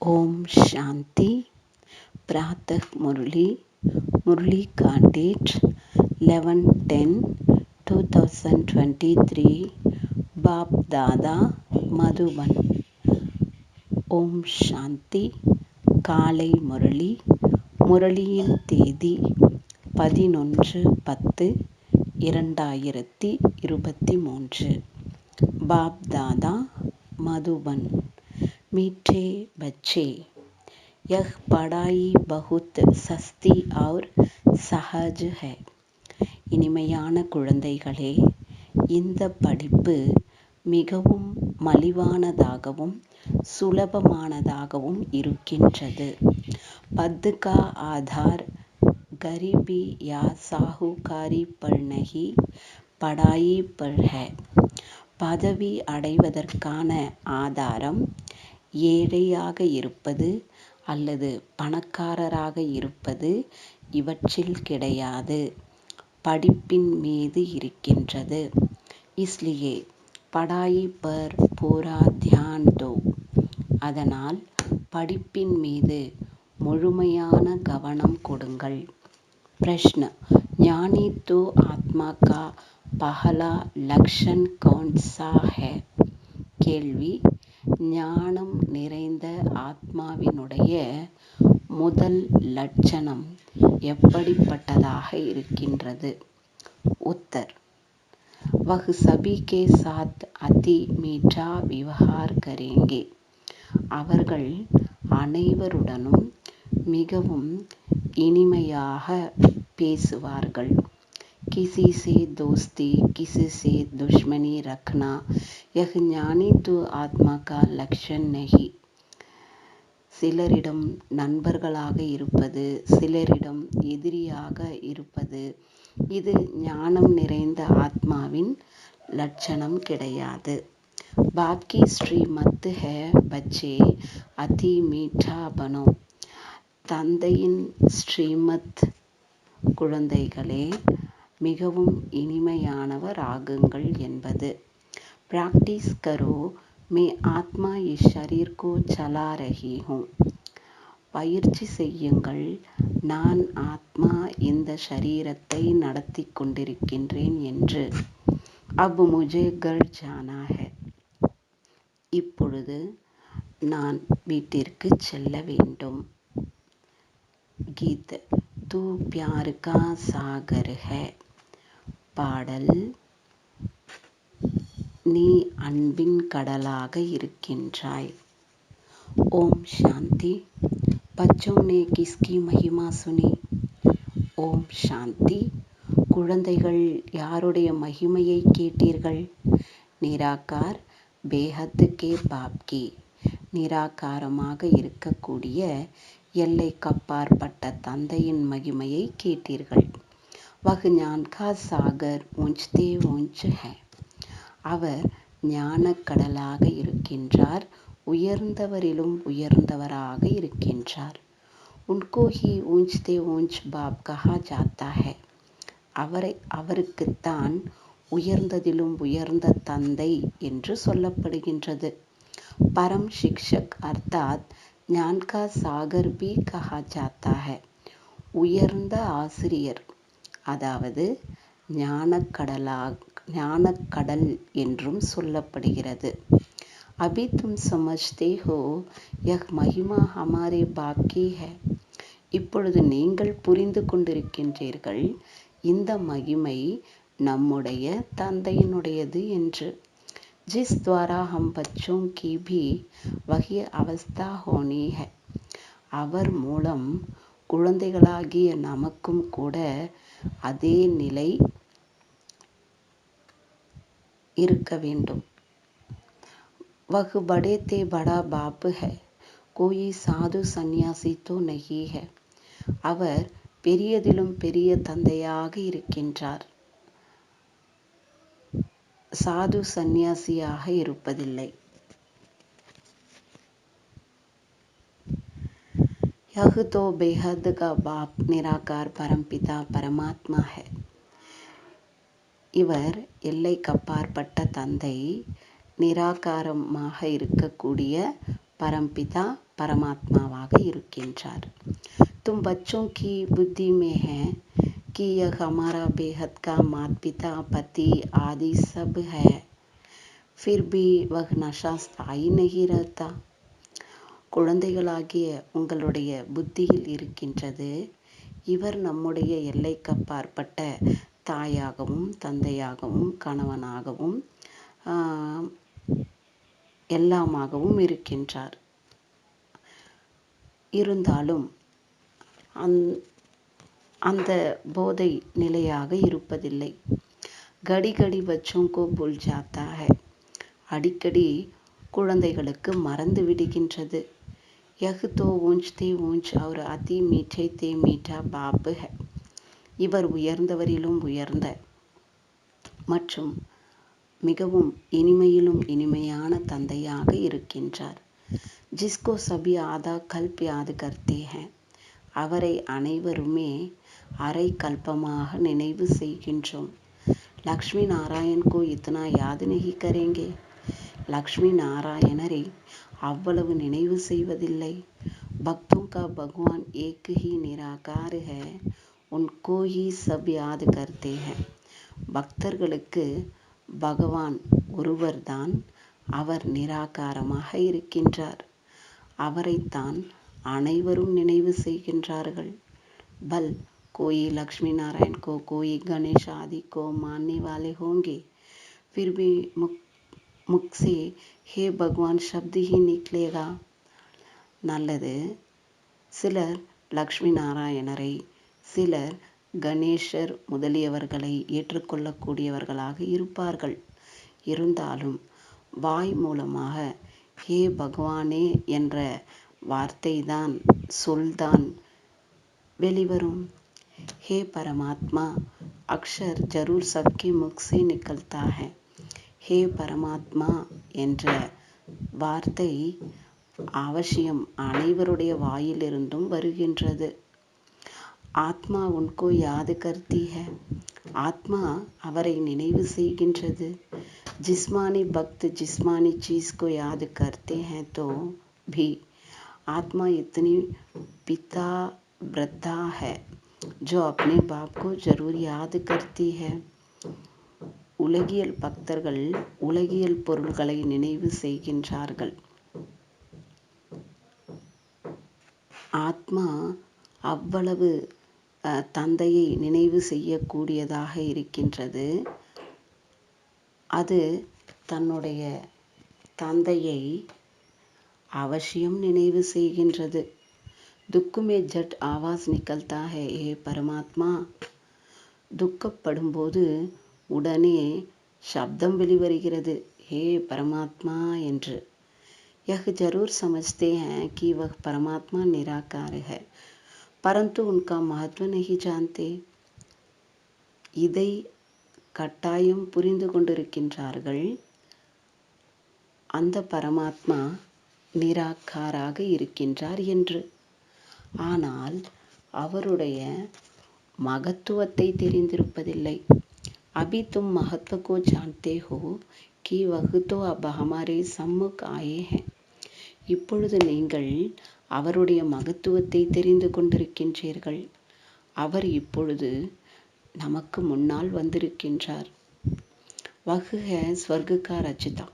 ओम शांति। प्रातः मुरली मुरली का डेट 11/10/2023 बाप दादा मधुबन। ஓம் சாந்தி. காலை முரளி. முரளியின் தேதி 11/10/2023. बाप दादा मधुबन। मीठे बच्चे, यह पढ़ाई बहुत सस्ती और सहज है. இனிமையான குழந்தைகளே, இந்த படிப்பு மிகவும் மலிவானதாகவும் சுலபமானதாகவும் இருக்கின்றது. पद का आधार गरीबी या साहूकारी पर नहीं, पढ़ाई पर है. பதவி அடைவதற்கான ஆதாரம் ஏழையாக இருப்பது அல்லது பணக்காரராக இருப்பது இவற்றில் கிடையாது, படிப்பின் மீது இருக்கின்றது. इसलिए पढ़ाई पर पूरा ध्यान दो. அதனால் படிப்பின் மீது முழுமையான கவனம் கொடுங்கள். प्रश्न, ज्ञानी तो आत्मा का पहला लक्षण कौन सा है? கேள்வி, ஞானம் நிறைந்த ஆத்மாவினுடைய முதல் லட்சணம் எப்படிப்பட்டதாக இருக்கின்றது? उत्तर, वह सभी के साथ अति मीठा व्यवहार करेंगे. அவர்கள் அனைவருடனும் மிகவும் இனிமையாக பேசுவார்கள். किसी से दोस्ती, किसी से दुश्मनी रखना, यह ज्ञानी तो आत्मा का लक्षण नहीं. சிலரிடம் நண்பர்களாக இருப்பது, சிலரிடம் எதிரியாக இருப்பது, இது ஞானம் நிறைந்த ஆத்மாவின் லட்சணம் கிடையாது. बाप की श्रीमत है, बच्चे अति मीठा बनो. தந்தையின் ஸ்ரீமத், குழந்தைகளே மிகவும் இனிமையானவர் ஆகுங்கள் என்பது. प्रैक्टिस करो, मैं आत्मा इस शरीर को चला रही हूँ. பயிற்சி செய்யுங்கள், நான் ஆத்மா இந்த ஷரீரத்தை நடத்தி கொண்டிருக்கின்றேன் என்று. अब मुझे घर जाना है. இப்பொழுது நான் வீட்டிற்கு செல்ல வேண்டும். गीत, तू प्यार का सागर है. பாடல், நீ அன்பின் கடலாக இருக்கின்றாய். ஓம் சாந்தி. बच्चों ने किसकी महिमा सुनी? ஓம் சாந்தி. குழந்தைகள் யாருடைய மகிமையை கேட்டீர்கள்? நிராகார் பேஹத் கே பாப் கி. நிராகாரமாக இருக்கக்கூடிய எல்லைக்கப்பாற்பட்ட தந்தையின் மகிமையை கேட்டீர்கள். वह ज्ञान का सागर ऊंचते ऊंच है. அவர் ஞானக்கடலாக இருக்கின்றார், உயர்ந்தவரிலும் உயர்ந்தவராக இருக்கின்றார். उनको ही ऊंचते ऊंच बाप कहा जाता है. அவருக்குத்தான் உயர்ந்ததிலும் உயர்ந்த தந்தை என்று சொல்லப்படுகின்றது. परम शिक्षक अर्थात ज्ञान का सागर भी कहा जाता है. உயர்ந்த ஆசிரியர், அதாவது ஞானக்கடல் என்றும் சொல்லப்படுகிறது. अभी तुम समझते हो यह महिमा हमारे बाप की है. இப்பொழுது நீங்கள் புரிந்து கொண்டிருக்கின்றீர்கள், இந்த மகிமை நம்முடைய தந்தையினுடையது என்று. जिस द्वारा हम बच्चों की भी वही अवस्था होनी है. அவர் மூலம் குழந்தைகளாகிய நமக்கும் கூட அதே நிலை இருக்க வேண்டும். वह बड़े ते बड़ा बाप है, कोई साधु सन्यासी तो नहीं है. அவர் பெரியதிலும் பெரிய தந்தையாக இருக்கின்றார், சாது சந்நியாசியாக இருப்பதில்லை. यह तो बेहद का बाप निराकार परमपिता परमात्मा है. இவர் எல்லைக்கப்பாற்பட்ட தந்தை, நிராகாரமாக இருக்கக்கூடிய பரம்பிதா பரமாத்மாவாக இருக்கின்றார். तुम बच्चों की बुद्धि में है कि यह हमारा बेहद का माता पिता पति आदि सब है, फिर भी वह नशा स्थायी नहीं रहता. குழந்தைகளாகிய உங்களுடைய புத்தியில் இருக்கின்றது, இவர் நம்முடைய எல்லைக்கப்பாற்பட்ட தாயாகவும் தந்தையாகவும் கணவனாகவும் எல்லாமாகவும் இருக்கின்றார். இருந்தாலும் அந்த போதை நிலையாக இருப்பதில்லை. கடி கடி பச்சோं को भूल जाता है. அடிக்கடி குழந்தைகளுக்கு மறந்து விடுகின்றது. यह तो ऊंच ते ऊंच और अति मीठे ते मीठा बाप है. இவர் உயர்ந்தவரிலும் உயர்ந்த மற்றும் மிகவும் இனிமையிலும் இனிமையான தந்தையாக இருக்கின்றார். जिसको सभी आधा कल्प याद करते हैं. அவரை அனைவருமே அரை கல்பமாக நினைவு செய்கின்றோம். லக்ஷ்மி நாராயண் को इतना याद नहीं करेंगे. லக்ஷ்மி நாராயணரை அவ்வளவு நினைவு செய்வதில்லை. भक्तों का भगवान एक ही निराकार है, उनको ही सब याद करते हैं. பக்தர்களுக்கு பகவான் ஒருவர்தான், அவர் நிராகாரமாக இருக்கின்றார். அவரைத்தான் அனைவரும் நினைவு செய்கின்றார்கள். பல் कोई लक्ष्मी नारायण को कोई गणेश आदि को मानने वाले होंगे, फिर भी मुख से हे भगवान शब्द ही निकलेगा. நல்லது, சிலர் லக்ஷ்மி நாராயணரை, சிலர் கணேசர் முதலியவர்களை ஏற்றுக்கொள்ளக்கூடியவர்களாக இருப்பார்கள். இருந்தாலும் வாய் மூலமாக ஹே பகவானே என்ற வார்த்தைதான், சொல்தான் வெளிவரும். हे परमात्मा अक्षर जरूर सबके मुख से निकलता है. हे பரமாத்மா என்ற வார்த்தை அவசியம் அனைவருடைய வாயிலிருந்தும் வருகின்றது. ஆத்மா உன்கோ யாது கர்த்தி है. ஆத்மா அவரை நினைவு செய்கின்றது. जिस्मानी भक्त जिस्मानी चीज को याद करते हैं तो भी आत्मा इतनी पिता वृद्धा है जो अपने बाप को जरूर याद करती है. உலகியல் பக்தர்கள் உலகியல் பொருள்களை நினைவு செய்கின்றார்கள். ஆத்மா அவ்வளவு தந்தையை நினைவு செய்யக்கூடியதாக இருக்கின்றது. அது தன்னுடைய தந்தையை அவசியம் நினைவு செய்கின்றது. துக்குமே ஜட் ஆவாஸ் நிகழ்த்தா ஹே ஏ பரமாத்மா. துக்கப்படும் போது உடனே சப்தம் வெளிவருகிறது, ஹே பரமாத்மா என்று. यह जरूर समझते हैं कि वह परमात्मा निराकार है, परंतु उनका महत्व नहीं जानते. இதை கட்டாயம் புரிந்து கொண்டிருக்கின்றார்கள். அந்த பரமாத்மா நிராகாராக இருக்கின்றார் என்று. ஆனால் அவருடைய மகத்துவத்தை தெரிந்திருப்பதில்லை. अभी तुम महत्व को जानते हो कि वह तो अब हमारे सम्मुख आए हैं. இப்பொழுது நீங்கள் அவருடைய மகத்துவத்தை தெரிந்து கொண்டிருக்கின்றீர்கள். அவர் இப்பொழுது நமக்கு முன்னால் வந்திருக்கின்றார். वह है स्वर्ग का रचिता.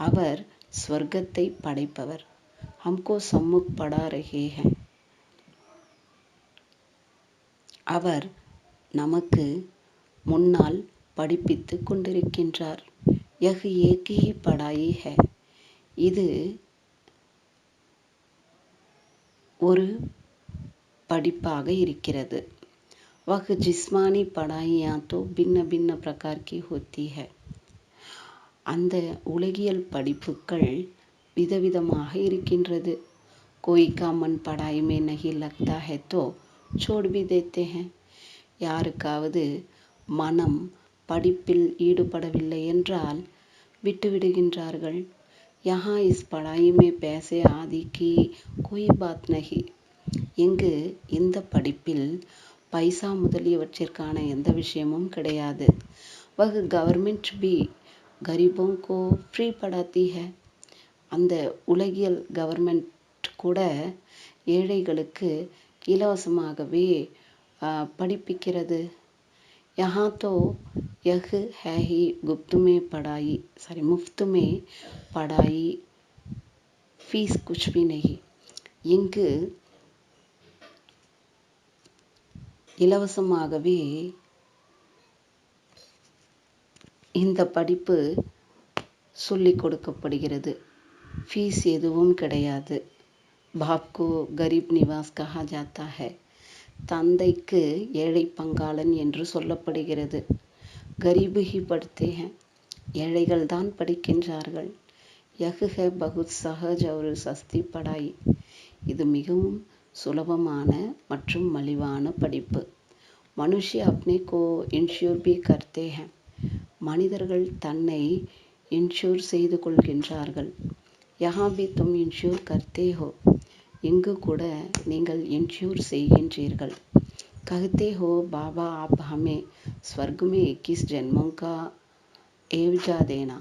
அவர் ஸ்வர்க்கத்தை படைப்பவர். हमको सम्मुख पढ़ा रहे हैं. அவர் நமக்கு முன்னால் படிப்பித்து கொண்டிருக்கின்றார். यह एक ही पढ़ाई है. இது ஒரு படிப்பாக இருக்கிறது. वह जिस्मानी पढ़ाइयाँ तो भिन्न भिन्न प्रकार की होती है. அந்த உலகியல் படிப்புகள் விதவிதமாக இருக்கின்றது. कोई का मन पढ़ाई में नहीं लगता है तो छोड़ भी देते हैं. யாருக்காவது மனம் படிப்பில் ஈடுபடவில்லை என்றால் விட்டுவிடுகின்றார்கள். यहाँ इस पढ़ाई में पैसे आदि की कोई बात नहीं. இங்கு இந்த படிப்பில் பைசா முதலியவற்றிற்கான எந்த விஷயமும் கிடையாது. वह गवर्नमेंट भी गरीबों को फ्री पढ़ाती है. அந்த உலகியல் கவர்மெண்ட் கூட ஏழைகளுக்கு இலவசமாகவே படிப்பிக்கிறது. यहाँ तो यह है ही मुफ्त में पढ़ाई, फीस कुछ भी नहीं. இங்கு இலவசமாகவே இந்த படிப்பு சொல்லிக் கொடுக்கப்படுகிறது. ஃபீஸ் எதுவும் கிடையாது. பாப்கோ கரீப் நிவாஸ் கஹா ஜாத்தா ஹை. தந்தைக்கு ஏழை பங்காளன் என்று சொல்லப்படுகிறது. கரீபு ஹி படுத்தே ஹேன். ஏழைகள் தான் படிக்கின்றார்கள். யஹ் ஹை பகுத் சஹஜ் और சஸ்தி படாய். இது மிகவும் சுலபமான மற்றும் மலிவான படிப்பு. மனுஷ்ய அப்னே கோ இன்ஷூர் பி கர்த்தே ஹேன். மனிதர்கள் தன்னை இன்ஷூர் செய்து கொள்கின்றார்கள். யஹா பி தும் இன்ஷூர் கர்த்தே ஹோ. இங்கு கூட நீங்கள் இன்ஷூர் செய்கின்றீர்கள். கஹ்தே ஹோ பாபா ஆப் ஹமே ஸ்வர்க் மே 21 ஜென்மோं का ஏவ்ஜா தேனா.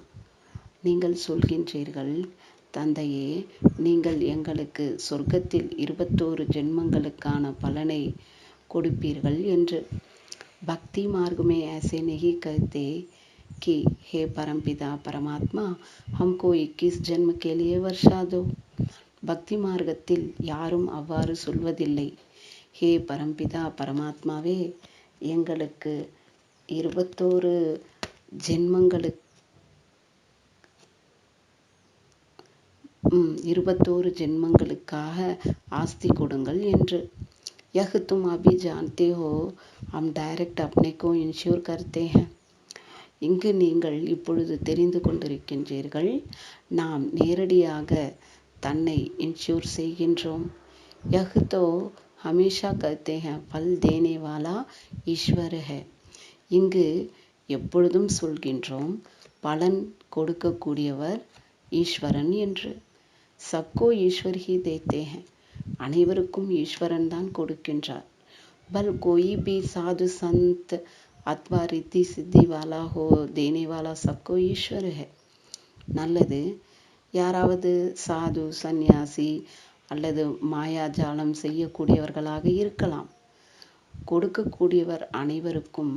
நீங்கள் சொல்கின்றீர்கள், தந்தையே, நீங்கள் எங்களுக்கு சொர்க்கத்தில் 21 ஜென்மங்களுக்கான பலனை கொடுப்பீர்கள் என்று. பக்தி மார்க் மே ऐसे नहीं कहते कि हे परमपिता परमात्मा हमको 21 जन्म के लिए वर्षा दो. பக்தி மார்க்கத்தில் யாரும் அவ்வாறு சொல்வதில்லை. ஹே பரம்பிதா பரமாத்மாவே, எங்களுக்கு 21 ஜென்மங்களுக்காக ஆஸ்தி கொடுங்கள் என்று. யஹ் தும் அபி ஜான்தே ஹோ ஹம் டைரக்ட் அப்னே கோ இன்ஷூர் கர்த்தே ஹேன். இங்கு நீங்கள் இப்பொழுது தெரிந்து கொண்டிருக்கின்றீர்கள், நாம் நேரடியாக தன்னை இன்ஷூர் செய்கின்றோம். யஹ் தோ ஹமேஷா கர்த்தே ஹேன் பல் தேனே வாலா ஈஸ்வர் ஹை. இங்கு எப்பொழுதும் சொல்கின்றோம், பலன் கொடுக்கக்கூடியவர் ஈஸ்வரன் என்று. சப்கோ ஈஸ்வர் ஹி தேத்தே ஹேன். அனைவருக்கும் ஈஸ்வரன் தான் கொடுக்கின்றார். பல் கோயி பி சாது சந்த் அத்வா ரித்தி சித்தி வாலா ஹோ தேனே வாலா சப்கோ ஈஸ்வர் ஹை. நல்லது, யாராவது சாது, சந்நியாசி அல்லது மாயாஜாலம் செய்யக்கூடியவர்களாக இருக்கலாம். கொடுக்கக்கூடியவர் அனைவருக்கும்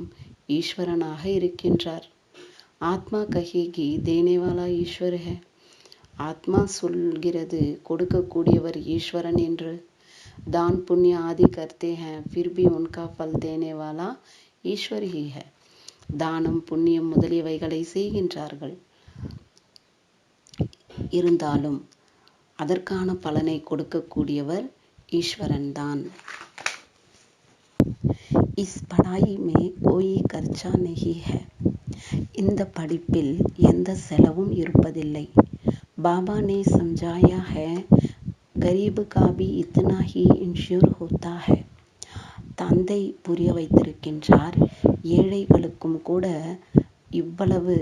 ஈஸ்வரனாக இருக்கின்றார். ஆத்மா கஹேகி தேனேவாலா ஈஸ்வர் ஹை. ஆத்மா சொல்கிறது கொடுக்கக்கூடியவர் ஈஸ்வரன் என்று. தான் புண்ணிய ஆதி கர்த்தே ஹேன் ஃபிர் பி உன்கா பல் தேனேவாலா ஈஸ்வர் ஹி ஹை. தானம், புண்ணியம் முதலியவைகளை செய்கின்றார்கள். இருந்தாலும் அதற்கான பலனை கொடுக்கக்கூடியவர் ஈஸ்வரன் தான். இஸ் படாயி மே கோயி கர்ச்சா நஹி ஹை. இந்த படிப்பில் எந்த செலவும் இருப்பதில்லை. பாபா நே சம்ஜாயா ஹை கரீப் கா B இத்னா he insure Hota high. தந்தை புரிய வைத்திருக்கின்றார், ஏழைகளுக்கும் கூட இவ்வளவு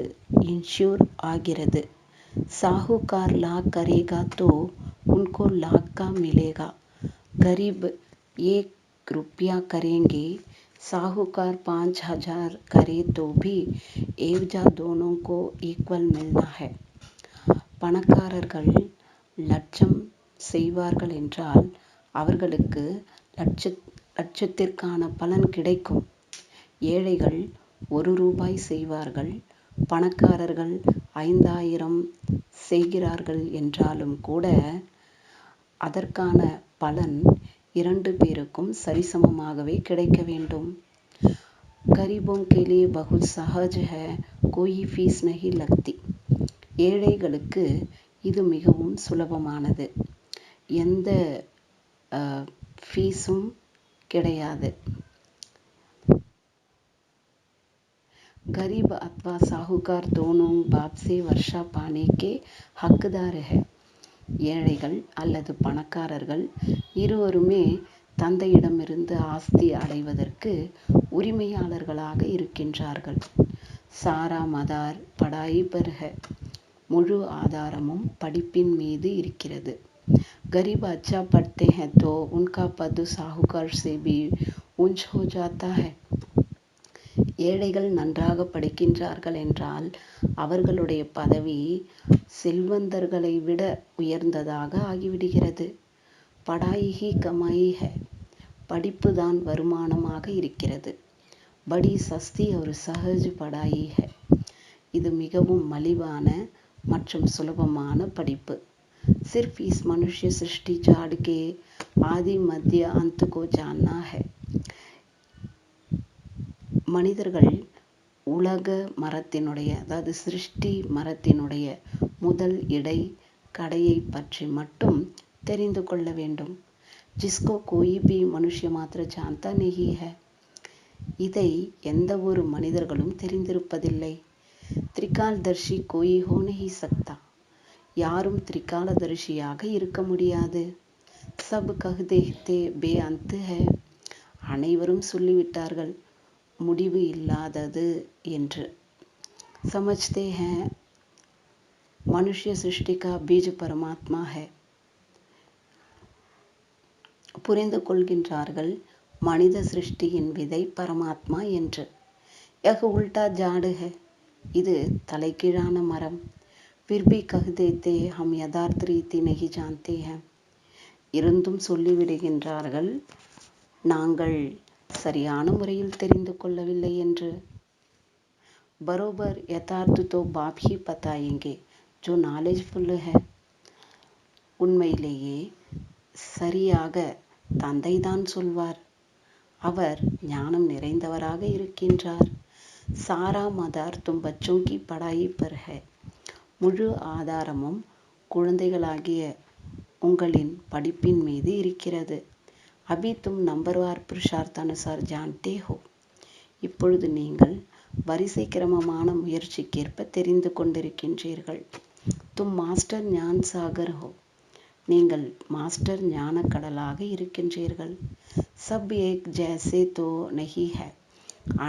இன்ஷூர் ஆகிறது. साहूकार लाख करेगा तो उनको लाख का मिलेगा. गरीब 1 रुपया करेंगे, साहूकार 5000 करे तो भी एवजा दोनों को इक्वल मिलना है. பணக்காரர்கள் லட்சம் செய்வார்கள் என்றால் அவர்களுக்கு லட்சத்திற்கான பலன் கிடைக்கும். ஏழைகள் 1 ரூபாய் செய்வார்கள், பணக்காரர்கள் 5000 செய்கிறார்கள் என்றாலும் கூட அதற்கான பலன் 2 பேருக்கும் சரிசமமாகவே கிடைக்க வேண்டும். கரீபோं के लिए बहुत सहज है, कोई फीस नहीं लगती. ஏழைகளுக்கு இது மிகவும் சுலபமானது, எந்த ஃபீஸும் கிடையாது. गरीब अथवा साहूकार दोनों बाप से वर्षा पाने के हकदार है. ஏழைகள் அல்லது பணக்காரர்கள் இருவருமே தந்தையிடமிருந்து ஆஸ்தி அடைவதற்கு உரிமையாளர்களாக இருக்கின்றார்கள். சாரா மதார் படாயி பர் ஹை. முழு ஆதாரமும் படிப்பின் மீது இருக்கிறது. गरीब अच्छा पढ़ते हैं तो उनका पद साहूकार से भी ऊंच हो जाता है. ஏழைகள் நன்றாக படிக்கின்றார்கள் என்றால் அவர்களுடைய பதவி செல்வந்தர்களை விட உயர்ந்ததாக ஆகிவிடுகிறது. படாயி ஹி கமாயி ஹை, படிப்பு தான் வருமானமாக இருக்கிறது. படி சஸ்தி ஒரு சஹஜ் படாயி ஹை, இது மிகவும் மலிவான மற்றும் சுலபமான படிப்பு. सिर्फ इस मनुष्य सृष्टि झाड़ के आदि मध्य अंत को जानना है. மனிதர்கள் உலக மரத்தினுடைய, அதாவது சிருஷ்டி மரத்தினுடைய முதல் இடை கடையை பற்றி மட்டும் தெரிந்து கொள்ள வேண்டும். जिसको कोई भी मनुष्य मात्र जानता नहीं है, இதை எந்த ஒரு மனிதர்களும் தெரிந்திருப்பதில்லை. त्रिकालदर्शी कोई हो नहीं सकता, யாரும் திரிகாலதரிசியாக இருக்க முடியாது. சப் கஹ் தேஹ்தே பே அந்த் ஹை, அனைவரும் சொல்லிவிட்டார்கள் முடிவு இல்லாதது என்று. சமஜ்தே ஹை மனுஷ்ய சிருஷ்டி கா பீஜ் பரமாத்மா ஹை, புரிந்து கொள்கின்றார்கள் மனித சிருஷ்டியின் விதை பரமாத்மா என்று. யஹ் உல்டா ஜாடு ஹை, இது தலைகீழான மரம். फिर भी कह देते हम यथार्थ रीति नहीं जानते हैं, இருந்தும் சொல்லிவிடுகின்றார்கள் நாங்கள் சரியான முறையில் தெரிந்து கொள்ளவில்லை என்று. बरोबर यथार्थ तो बाप ही बताएंगे जो नॉलेजफुल है, உண்மையிலேயே சரியாக தந்தை தான் சொல்வார், அவர் ஞானம் நிறைந்தவராக இருக்கின்றார். सारा मदार तुम बच्चों की पढ़ाई पर है, முழு ஆதாரமும் குழந்தைகளாகிய உங்களின் படிப்பின் மீது இருக்கிறது. அபி தும் நம்பர்வார் புருஷார்த் அனுசார் ஜான்தே ஹோ, இப்பொழுது நீங்கள் வரிசை கிரமமான முயற்சிக்கேற்ப தெரிந்து கொண்டிருக்கின்றீர்கள். தும் மாஸ்டர் ஞான் சாகர் ஹோ, நீங்கள் மாஸ்டர் ஞான கடலாக இருக்கின்றீர்கள். சப் ஏக் ஜைசே தோ நஹி ஹை,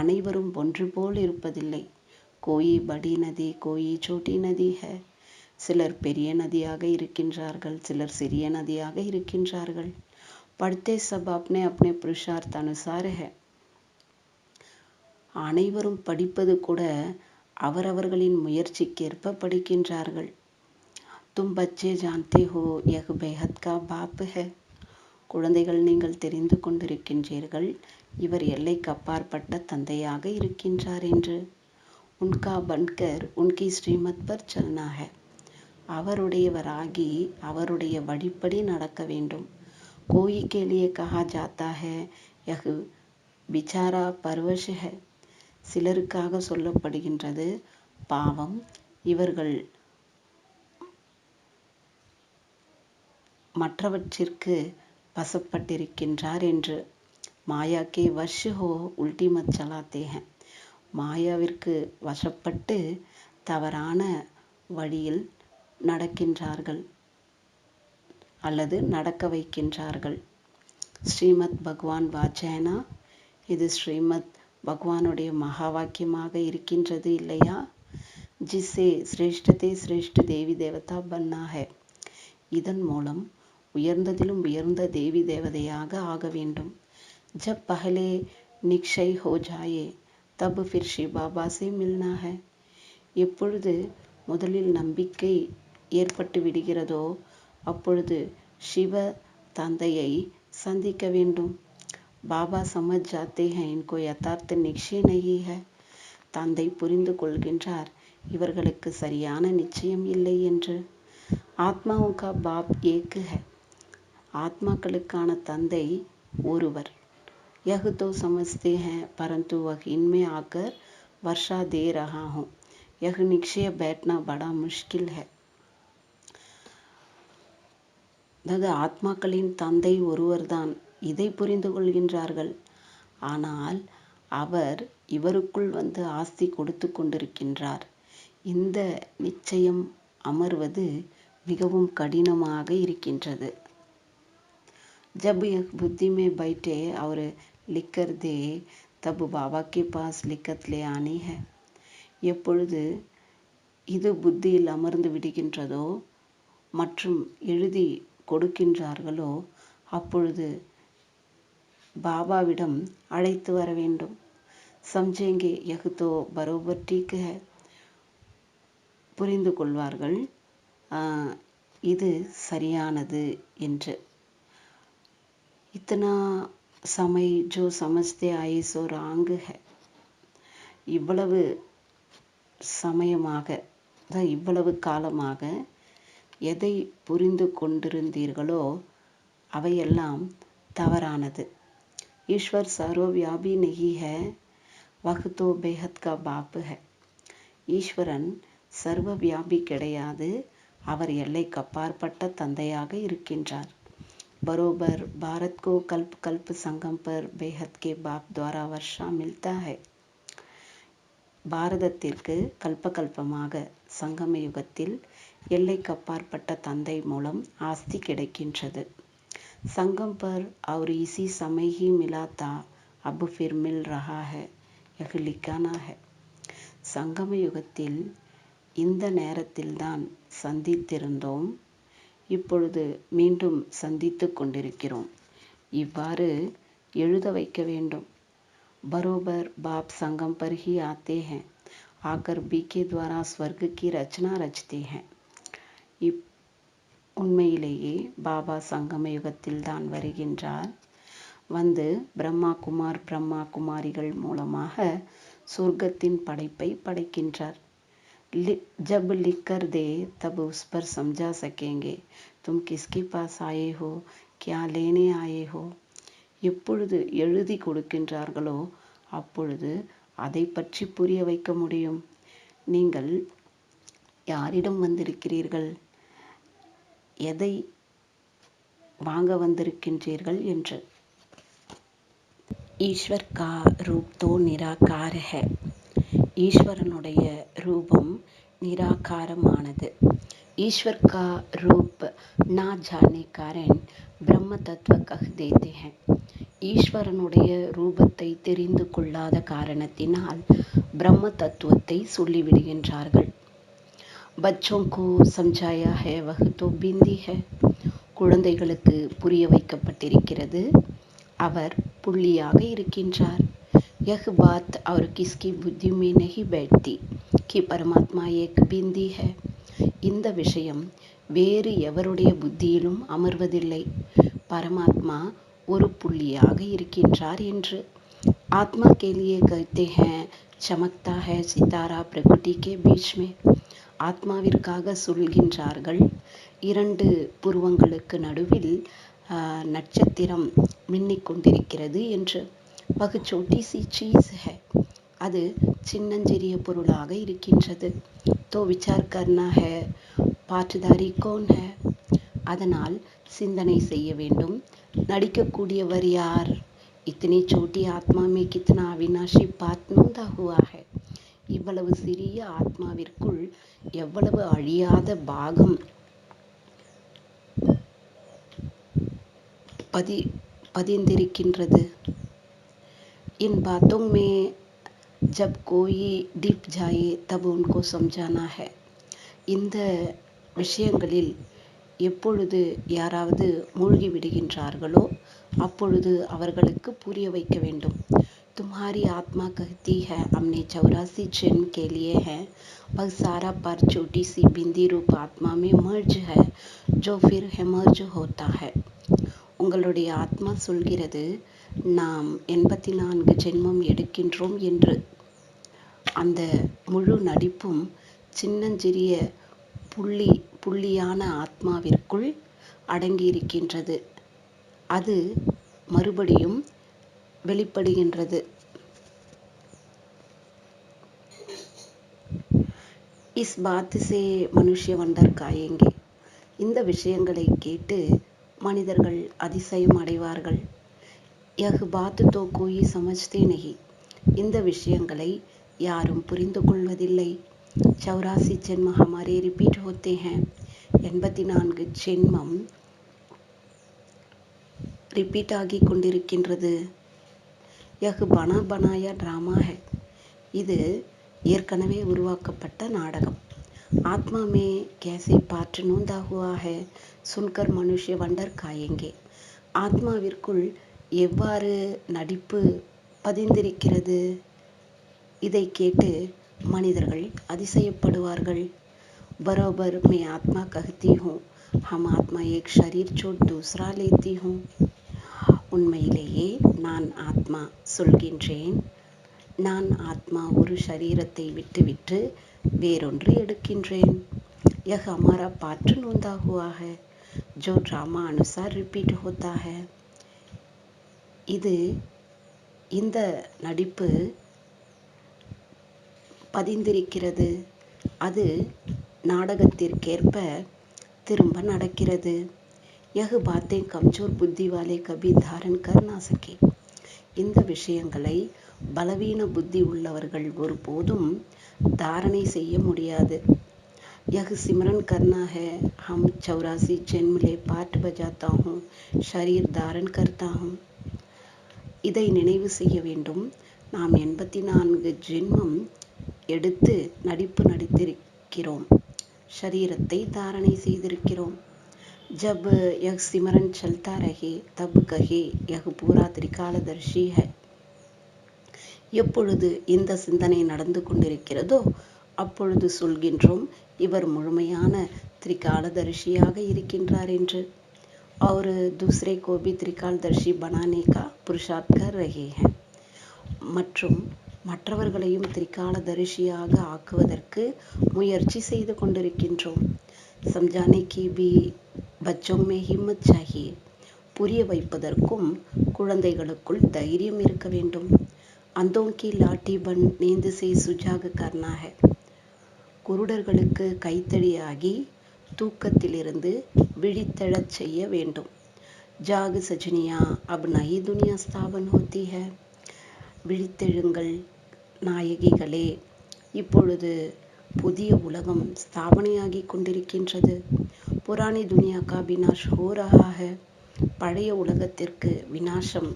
அனைவரும் ஒன்று போல் இருப்பதில்லை. கோயி படி நதி கோயி சோட்டி நதி ஹை, சிலர் பெரிய நதியாக இருக்கின்றார்கள், சிலர் சிறிய நதியாக இருக்கின்றார்கள். படுத்தே சப் அப்னே அப்னே புருஷார்த் அனுசார் ஹை, அனைவரும் படிப்பது கூட அவரவர்களின் முயற்சிக்கேற்ப படிக்கின்றார்கள். தும் பச்சே ஜான்தே ஹோ யஹ் பேஹத் கா பாப் ஹை, குழந்தைகள் நீங்கள் தெரிந்து கொண்டிருக்கின்றீர்கள் இவர் எல்லைக்கு அப்பாற்பட்ட தந்தையாக இருக்கின்றார் என்று. உன்கா பன்கர் உன்கி ஸ்ரீமத் பர் சல்னா ஹை, அவருடையவராகி அவருடைய வழிப்படி நடக்க வேண்டும். கோயி கே லியே கஹா ஜாத்தா ஹை யஹ் பிசாரா பர்வஷ் ஹை, சிலருக்காக சொல்லப்படுகின்றது பாவம், இவர்கள் மற்றவற்றிற்கு வசப்பட்டிருக்கின்றார் என்று. மாயா கே வஷ் ஹோ உல்டி மத் சலாத்தே ஹை, மாயாவிற்கு வசப்பட்டு தவறான வழியில் நடக்கின்றார்கள் அல்லது நடக்க வைக்கின்றார்கள். ஸ்ரீமத் பகவான் வாச்சேனா, இது ஸ்ரீமத் பகவானுடைய மகா வாக்கியமாக இருக்கின்றது இல்லையா? ஜிஸ்ஸே சிரேஷ்டதே சிரேஷ்ட தேவி தேவதா பன்னா ஹை, இதன் மூலம் உயர்ந்ததிலும் உயர்ந்த தேவி தேவதையாக ஆக வேண்டும். ஜப் பஹலே நிக்ஷய் ஹோ ஜாயே தப் ஃபிர் ஷிவ் பாபா சே மில்னா ஹை, எப்பொழுது முதலில் நம்பிக்கை ஏற்பட்டு விடுகிறதோ அப்பொழுது சிவ தந்தையை சந்திக்க வேண்டும். பாபா சமஜ் ஜாத்தே ஹை இன்கோ யதார்த்த நிச்சய நஹி ஹை, தந்தை புரிந்து கொள்கின்றார் இவர்களுக்கு சரியான நிச்சயம் இல்லை என்று. ஆத்மாவும் கா பாப் ஏக் ஹை, ஆத்மாக்களுக்கான தந்தை ஒருவர். यह तो समझते हैं परंतु वह इनमें आकर वर्षा दे रहा हूँ, यह निश्चय बैठना बड़ा मुश्किल है. அதாவது ஆத்மாக்களின் தந்தை ஒருவர்தான், இதை புரிந்து கொள்கின்றார்கள். ஆனால் அவர் இவருக்குள் வந்து ஆஸ்தி கொடுத்து கொண்டிருக்கின்றார். இந்த நிச்சயம் அமர்வது மிகவும் கடினமாக இருக்கின்றது. जब यह बुद्धि में बैठे और लिख कर दे तब बाबा के पास लिखत ले आनी है, எப்பொழுது இது புத்தியில் அமர்ந்து விடுகின்றதோ மற்றும் எழுதி கொடுக்கின்றார்களோ அப்பொழுது பாபாவிடம் அழைத்து வர வேண்டும். समझेंगे यह तो बरोबर ठीक है, புரிந்து கொள்வார்கள் இது சரியானது என்று. இத்தனா समय जो समझते आए सो रंग है. இவ்வளவு சமயமாக, இவ்வளவு காலமாக எதை புரிந்து கொண்டிருந்தீர்களோ அவையெல்லாம் தவறானது. ईश्वर सर्वव्यापी नहीं है, वह तो बेहद का बाप है. ஈஸ்வரன் சர்வவியாபி கிடையாது, அவர் எல்லைக்கு அப்பாற்பட்ட தந்தையாக இருக்கின்றார். बरोबर भारत को कल्प कल्प संगम पर बेहद के बाप द्वारा वर्षा मिलता है. பாரதத்திற்கு கல்பகல்பமாக சங்கம யுகத்தில் எல்லைக்கு அப்பாற்பட்ட தந்தை மூலம் ஆஸ்தி கிடைக்கின்றது. संगम पर और इसी समय ही मिला था, अब फिर मिल रहा है, यह लिखाना है. சங்கம யுகத்தில் இந்த நேரத்தில்தான் சந்தித்திருந்தோம், இப்பொழுது மீண்டும் சந்தித்து கொண்டிருக்கிறோம். இவ்வாறு எழுத வைக்க வேண்டும். बरोबर बाप संगम पर ही आते हैं, आकर बी के द्वारा स्वर्ग की रचना रचते हैं. உண்மையிலேயே பாபா சங்கம யுகத்தில் தான் வருகின்றார். வந்து பிரம்மா குமாரிகள் மூலமாக சொர்க்கத்தின் படைப்பை படைக்கின்றார். जब लिख कर दे तब उस पर समझा सकेंगे, तुम किसके पास आए हो, क्या लेने आए हो. எப்பொழுது எழுதி கொடுக்கின்றார்களோ அப்பொழுது அதை பற்றி புரிய வைக்க முடியும். நீங்கள் யாரிடம் வந்திருக்கிறீர்கள், எதை வாங்க வந்திருக்கின்றீர்கள் என்று. ஈஸ்வர் கா ரூப் தோ நிராகார் ஹை. ஈஸ்வரனுடைய ரூபம் நிராகாரமானது. ईश्वर का रूप ना जानने कारण ब्रह्म तत्व कह देते हैं. ஈஸ்வரனுடைய ரூபத்தை தெரிந்து கொள்ளாத காரணத்தினால் பிரம்ம தத்துவத்தை சொல்லிவிடுகின்றார்கள். बच्चों को समझाया है वह तो बिंदी है. குழந்தைகளுக்கு புரிய வைக்கப்பட்டிருக்கிறது, அவர் புள்ளியாக இருக்கின்றார். यह बात और किसकी बुद्धि में नहीं बैठती कि परमात्मा एक बिंदी है. இந்த விஷயம் வேறு எவருடைய புத்தியிலும் அமர்வதில்லை, பரமாத்மா ஒரு புள்ளியாக இருக்கின்றார் என்று. ஆத்மா के लिए कहते हैं चमकता है सितारा प्रकृति के बीच में. ஆத்மாவிற்காக சொல்கின்றார்கள், இரண்டு புருவங்களுக்கு நடுவில் நட்சத்திரம் மின்னிக் கொண்டிருக்கிறது என்று. वह छोटी सी चीज है. அது சின்னஞ்சிறிய பொருளாக இருக்கின்றது. तो विचार करना है पाठधारी कौन है. அதனால் சிந்தனை செய்ய வேண்டும், நடிக்கக்கூடியவர் யார். इतनी छोटी आत्मा में कितना अविनाशी पाठ नूंदा हुआ है. இவ்வளவு சிறிய ஆத்மாவிற்குள் எவ்வளவு அழியாத பாகம் பதிந்திருக்கின்றது. इन बातों में जब कोई डिप जाए तब उनको समझाना है. இந்த விஷயங்களில் எப்பொழுது யாராவது மூழ்கி விடுகின்றார்களோ அப்பொழுது அவர்களுக்கு புரிய வைக்க வேண்டும். तुम्हारी आत्मा कहती है हमने 84 जन्म के लिए है, वह सारा पर छोटी सी बिंदी रूप आत्मा में मर्ज है, जो फिर हेमर्ज होता है. உங்களுடைய ஆத்மா சொல்கிறது நாம் 84 ஜென்மம் எடுக்கின்றோம் என்று. அந்த முழு நடிப்பும் சின்னஞ்சிறிய புள்ளியான ஆத்மாவிற்குள் அடங்கியிருக்கின்றது. அது மறுபடியும் வெளிப்படுகின்றது. Is path say Manushya wonder காயேங்கே. இந்த விஷயங்களை கேட்டு மனிதர்கள் அதிசயம் அடைவார்கள். யஹ் பாத் தோ கோயி சமஜ்தே நஹி. இந்த விஷயங்களை யாரும் புரிந்து கொள்வதில்லை. 84 ஜென்ம ஹமாரே ரிப்பீட் ஹோத்தே ஹேன். 84 ஜென்மம் ரிப்பீட் ஆகி கொண்டிருக்கின்றது. யஹ் பனா பனாயா ட்ராமா ஹை. இது ஏற்கனவே உருவாக்கப்பட்ட நாடகம். ஆத்மா மே கேசே பாற்று நூந்தா ஹுவா ஹை சுன்கர் மனுஷ்ய வண்டர் காயேங்கே. ஆத்மாவிற்குள் எவ்வாறு நடிப்பு பதிந்திருக்கிறது, இதை கேட்டு மனிதர்கள் அதிசயப்படுவார்கள். बरोबर मैं आत्मा कहती हूँ, हम आत्मा एक शरीर छोड़ दूसरा लेती हूँ. உண்மையிலேயே நான் ஆத்மா சொல்கின்றேன். நான் ஆத்மா ஒரு शरीरத்தை விட்டுவிட்டு வேறொன்று எடுக்கின்றேன். यह हमारा पैटर्न होता हुआ है जो ड्रामा अनुसार रिपीट होता है. இது இந்த நடிப்பு பதிந்திருக்கிறது. அது நாடகத்திற்கேற்ப திரும்ப நடக்கிறது. यह बातें कमजोर बुद्धि वाले कभी धारण कर ना सके. இந்த விஷயங்களை பலவீன புத்தி உள்ளவர்கள் ஒருபோதும் தாரணை செய்ய முடியாது. यह सिमरन करना है. हम 84 जन्म ले पाठ बजाता हूँ, शरीर धारण करता हूँ. இதை நினைவு செய்ய வேண்டும். நாம் 84 ஜென்மம் எடுத்து நடிப்பு நடித்திருக்கிறோம், शरीरத்தை தாரணை செய்திருக்கிறோம். जब यह सिमरन चलता रहे तब कहे यह पूरा त्रिकालदर्शी है. எப்பொழுது இந்த சிந்தனை நடந்து கொண்டிருக்கிறதோ அப்பொழுது சொல்கின்றோம், இவர் முழுமையான त्रिकालदर्शिயாக இருக்கின்றார் என்று. और दूसरे को भी त्रिकालदर्शी बनाने का पुरुषार्थ कर रहे हैं. மற்றும் மற்றவர்களையும் त्रिकालदर्शिயாக ஆக்குவதற்கு முயற்சி செய்து கொண்டிருக்கின்றோம். समझाने की भी बच्चों में हिम्मत चाहिए. புரிய வைப்பதற்கும் குழந்தைகளுக்குள் தைரியம் இருக்க வேண்டும். अंधों की लाठी बन नींद से सुजाग करना है. குருடர்களுக்கு கைத்தடியாகி தூக்கத்திலிருந்து விழித்தெழச் செய்ய வேண்டும். जाग सजनिया अब नई दुनिया स्थापन होती है. விழித்தெழுங்கள் நாயகிகளே, இப்பொழுது புதிய உலகம் ஸ்தாபனையாகி கொண்டிருக்கின்றது. புராணி துனியா கா வினாஷ் ஹோ ரஹா ஹை. பழைய உலகத்திற்கு வினாசம்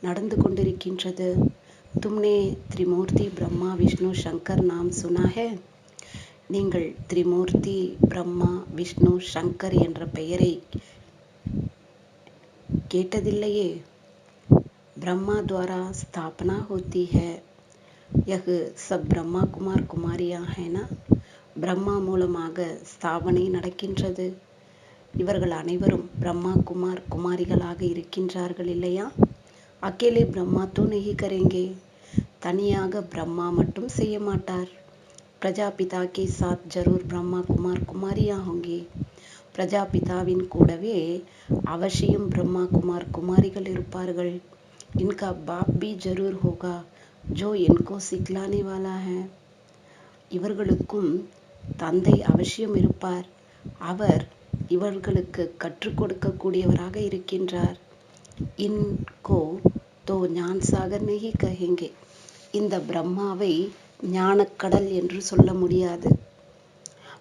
நடந்து கொண்டிருக்கின்றது. தும்னே திரிமூர்த்தி பிரம்மா விஷ்ணு சங்கர் நாம் சுனா ஹை. நீங்கள் திரிமூர்த்தி பிரம்மா விஷ்ணு சங்கர் என்ற பெயரை கேட்டதில்லையே? ब्रह्मा द्वारा स्थापना होती है. यह सब ब्रह्मा कुमार कुमारियां है ना. பிரம்மா மூலமாக ஸ்தாபனை நடக்கின்றது. இவர்கள் அனைவரும் பிரம்மா குமார் குமாரிகளாக இருக்கின்றார்கள் இல்லையா? அக்கேலே பிரம்மா தோ நஹி கரேங்கே. தனியாக பிரம்மா மட்டும் செய்ய மாட்டார். பிரஜாபிதா கே சாத் ஜரூர் பிரம்மா குமார் குமாரியா ஹோங்கே. பிரஜாபிதாவின் கூடவே அவசியம் பிரம்மா குமார் குமாரிகள் இருப்பார்கள். इनका बाप भी जरूर होगा जो इनको सिखलाने वाला है. இவர்களுக்கும் தந்தை அவசியம் இருப்பார். அவர் இவர்களுக்கு கற்றுக் கொடுக்கக்கூடியவராக இருக்கின்றார். இன்கோ தோ ஞான் சாகர் நஹி கஹேங்கே. இந்த பிரம்மாவை ஞானக்கடல் என்று சொல்ல முடியாது.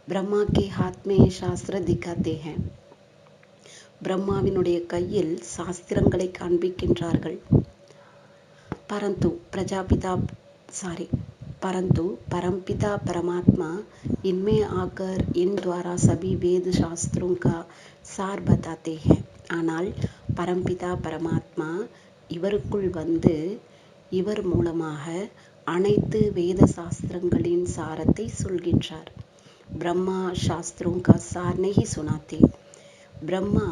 பிரம்மா கே ஹாத் மே சாஸ்திர திகாத்தே ஹை. பிரம்மாவினுடைய கையில் சாஸ்திரங்களை காண்பிக்கின்றார்கள். परंतु परमपिता परमात्मा इनमें आकर इन द्वारा सभी वेद शास्त्रों का सार बताते हैं. ஆனால் பரம்பிதா பரமாத்மா இவருக்குள் வந்து இவர் மூலமாக அனைத்து வேத சாஸ்திரங்களின் சாரத்தை சொல்கின்றார். பிரம்மா சாஸ்திரோं का सार नहीं सुनाते. பிரம்மா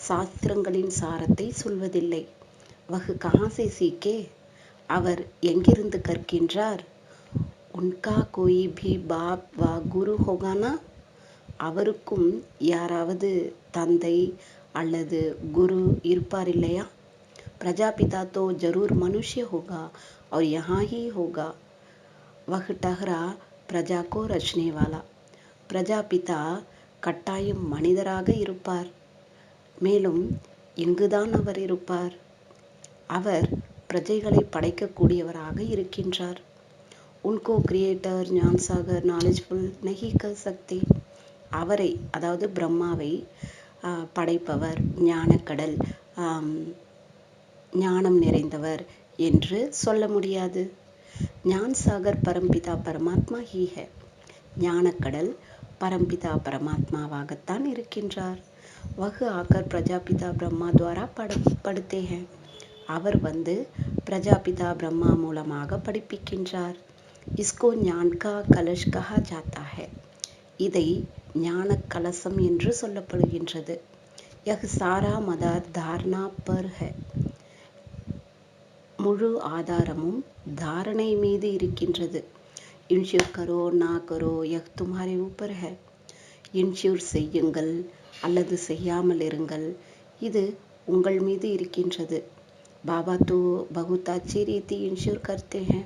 சாஸ்திரங்களின் சாரத்தை சொல்வதில்லை. वह कहाँ से सीखे. அவர் எங்கிருந்து கற்கின்றார்? உன்கா கோயி பி பாப் வா குரு ஹோகானா. அவருக்கும் யாராவது தந்தை அல்லது குரு இருப்பார் இல்லையா? प्रजापिता तो जरूर मनुष्य होगा और यहाँ ही होगा. वह ठहरा प्रजा को रचने वाला. பிரஜாபிதா கட்டாயம் மனிதராக இருப்பார். மேலும் இங்குதான் அவர் இருப்பார். அவர் பிரஜைகளை படைக்கக்கூடியவராக இருக்கின்றார். உன்கோ கிரியேட்டர் ஞான் சாகர் நாலேஜ்ஃபுல் நஹி கர் சக்தே. அவரை அதாவது பிரம்மாவை படைப்பவர், ஞானக்கடல், ஞானம் நிறைந்தவர் என்று சொல்ல முடியாது. ஞான் சாகர் பரம்பிதா பரமாத்மா ஹி ஹை. ஞானக்கடல் பரம்பிதா பரமாத்மாவாகத்தான் இருக்கின்றார். वह आकर प्रजापिता ब्रह्मा द्वारा पढ़ते हैं. அவர் வந்து பிரஜாபிதா பிரம்மா மூலமாக படிப்பிக்கின்றார். इसको ज्ञान का कलश कहा जाता है. இதை ஞான கலசம் என்று சொல்லப்படுகின்றது. யஹ் சாரா மதார் தாரணா பர் ஹை. முழு ஆதாரமும் தாரணை மீது இருக்கின்றது. இன்ஷூர் கரோ நா கரோ யஹ் தும்ஹாரே ஊப்பர் ஹை. இன்ஷூர் செய்யுங்கள் அல்லது செய்யாமல் இருங்கள், இது உங்கள் மீது இருக்கின்றது. பாபா தோ பகுத் அச்சி ரீதி இன்ஷூர் கர்த்தே ஹை.